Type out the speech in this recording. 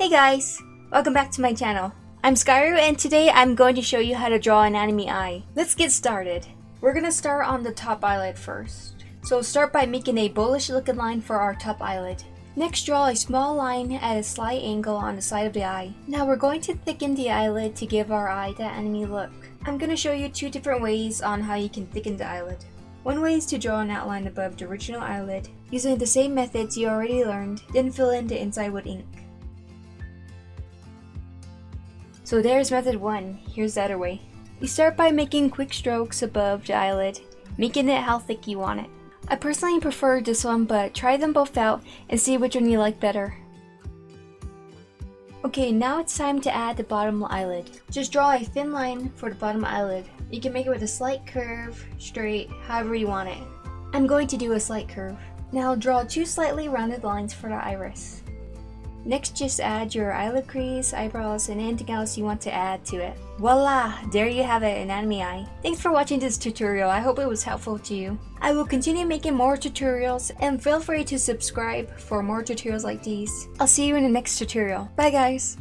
Hey guys! Welcome back to my channel. I'm Skyrue and today I'm going to show you how to draw an anime eye. Let's get started. We're gonna start on the top eyelid first. So start by making a bullish looking line for our top eyelid. Next, draw a small line at a slight angle on the side of the eye. Now we're going to thicken the eyelid to give our eye that anime look. I'm gonna show you two different ways on how you can thicken the eyelid. One way is to draw an outline above the original eyelid using the same methods you already learned, then fill in the inside with ink. So there's method 1, here's the other way. You start by making quick strokes above the eyelid, making it how thick you want it. I personally prefer this one, but try them both out and see which one you like better. Okay, now it's time to add the bottom eyelid. Just draw a thin line for the bottom eyelid. You can make it with a slight curve, straight, however you want it. I'm going to do a slight curve. Now draw two slightly rounded lines for the iris. Next, just add your eyelid crease, eyebrows, and anything else you want to add to it. Voila! There you have it, an anime eye. Thanks for watching this tutorial. I hope it was helpful to you. I will continue making more tutorials, and feel free to subscribe for more tutorials like these. I'll see you in the next tutorial. Bye guys!